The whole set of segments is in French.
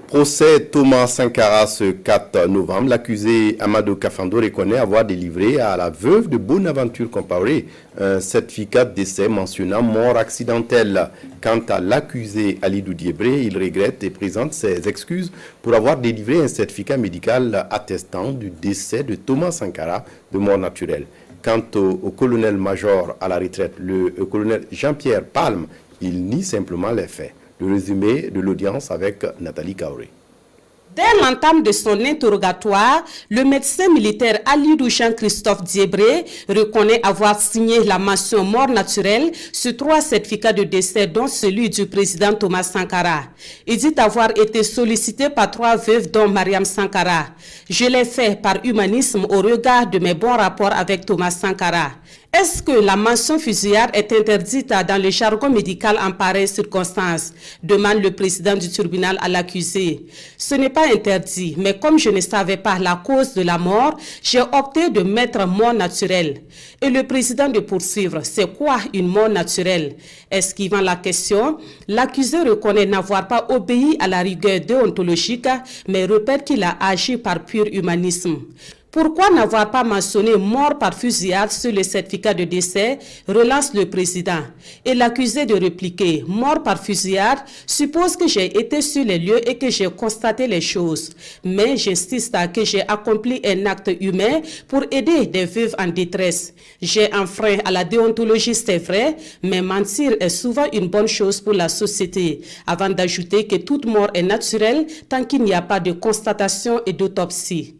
Procès Thomas Sankara ce 4 novembre. L'accusé Amadou Kafando reconnaît avoir délivré à la veuve de Bonaventure Compaoré un certificat de décès mentionnant mort accidentelle. Quant à l'accusé Alidou Diebré, il regrette et présente ses excuses pour avoir délivré un certificat médical attestant du décès de Thomas Sankara de mort naturelle. Quant au colonel-major à la retraite, le colonel Jean-Pierre Palme, il nie simplement les faits. Le résumé de l'audience avec Nathalie Kaoré. Dès l'entame de son interrogatoire, le médecin militaire Alidou Jean-Christophe Diebré reconnaît avoir signé la mention mort naturelle sur 3 certificats de décès, dont celui du président Thomas Sankara. Il dit avoir été sollicité par 3 veuves, dont Mariam Sankara. Je l'ai fait par humanisme au regard de mes bons rapports avec Thomas Sankara. Est-ce que la mention fusillade est interdite dans le jargon médical en pareille circonstance? Demande le président du tribunal à l'accusé. Ce n'est pas interdit, mais comme je ne savais pas la cause de la mort, j'ai opté de mettre mort naturelle. Et le président de poursuivre, c'est quoi une mort naturelle? Esquivant la question, l'accusé reconnaît n'avoir pas obéi à la rigueur déontologique, mais répète qu'il a agi par pur humanisme. Pourquoi n'avoir pas mentionné mort par fusillade sur le certificat de décès, relance le président. Et l'accusé de répliquer, mort par fusillade, suppose que j'ai été sur les lieux et que j'ai constaté les choses. Mais j'insiste à que j'ai accompli un acte humain pour aider des veuves en détresse. J'ai enfreint à la déontologie, c'est vrai, mais mentir est souvent une bonne chose pour la société. Avant d'ajouter que toute mort est naturelle tant qu'il n'y a pas de constatation et d'autopsie.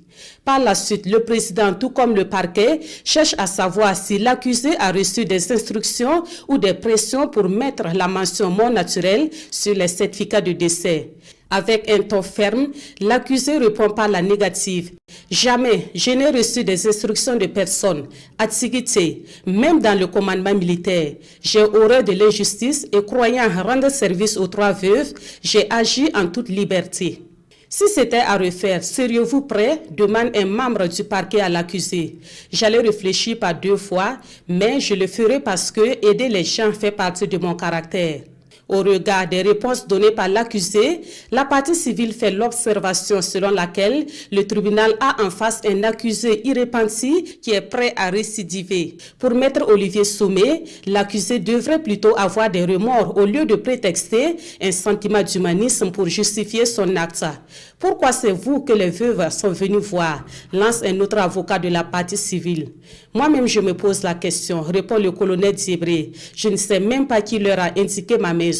Par la suite, le président, tout comme le parquet, cherche à savoir si l'accusé a reçu des instructions ou des pressions pour mettre la mention mort naturelle sur les certificats de décès. Avec un ton ferme, l'accusé répond par la négative. Jamais je n'ai reçu des instructions de personne. Atsigité, même dans le commandement militaire, j'ai horreur de l'injustice et croyant rendre service aux 3 veuves, j'ai agi en toute liberté. Si c'était à refaire, seriez-vous prêt? Demande un membre du parquet à l'accusé. J'allais réfléchir par 2 fois, mais je le ferai parce que aider les gens fait partie de mon caractère. Au regard des réponses données par l'accusé, la partie civile fait l'observation selon laquelle le tribunal a en face un accusé irrépenti qui est prêt à récidiver. Pour maître Olivier Sommet, l'accusé devrait plutôt avoir des remords au lieu de prétexter un sentiment d'humanisme pour justifier son acte. Pourquoi c'est vous que les veuves sont venues voir? Lance un autre avocat de la partie civile. Moi-même, je me pose la question, répond le colonel Diebré. Je ne sais même pas qui leur a indiqué ma maison.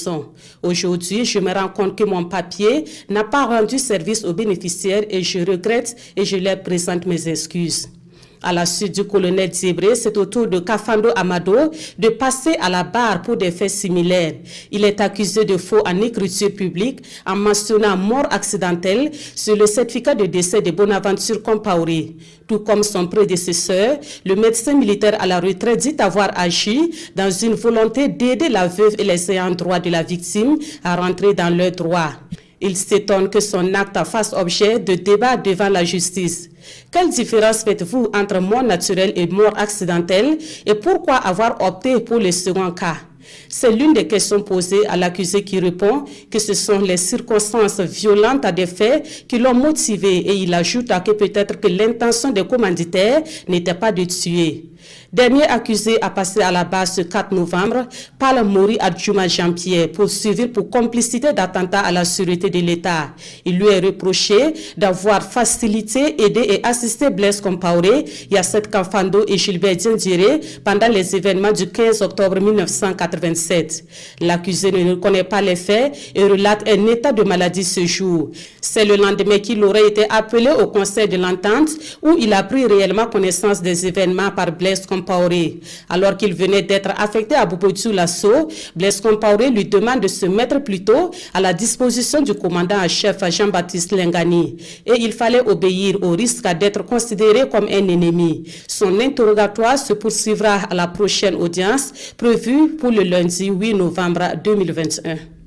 Aujourd'hui, je me rends compte que mon papier n'a pas rendu service aux bénéficiaires et je regrette et je leur présente mes excuses. À la suite du colonel Diebré, c'est au tour de Kafando Amadou de passer à la barre pour des faits similaires. Il est accusé de faux en écriture publique en mentionnant mort accidentelle sur le certificat de décès de Bonaventure Compaoré. Tout comme son prédécesseur, le médecin militaire à la retraite dit avoir agi dans une volonté d'aider la veuve et les ayants droit de la victime à rentrer dans leurs droits. Il s'étonne que son acte fasse objet de débat devant la justice. Quelle différence faites-vous entre mort naturelle et mort accidentelle et pourquoi avoir opté pour le second cas? C'est l'une des questions posées à l'accusé qui répond que ce sont les circonstances violentes à des faits qui l'ont motivé et il ajoute que peut-être que l'intention des commanditaires n'était pas de tuer. Dernier accusé à passer à la barre ce 4 novembre, Pal Mori Adjouma Jean-Pierre, poursuivi pour complicité d'attentat à la sûreté de l'État. Il lui est reproché d'avoir facilité, aidé et assisté Blaise Compaoré, Yasset Kafando et Gilbert Diendéré pendant les événements du 15 octobre 1987. L'accusé ne reconnaît pas les faits et relate un état de maladie ce jour. C'est le lendemain qu'il aurait été appelé au conseil de l'entente où il a pris réellement connaissance des événements par Blaise Compaoré. Alors qu'il venait d'être affecté à Bobo-Dioulasso, Blaise Compaoré lui demande de se mettre plutôt à la disposition du commandant en chef Jean-Baptiste Lengani. Et il fallait obéir au risque d'être considéré comme un ennemi. Son interrogatoire se poursuivra à la prochaine audience prévue pour le lundi 8 novembre 2021.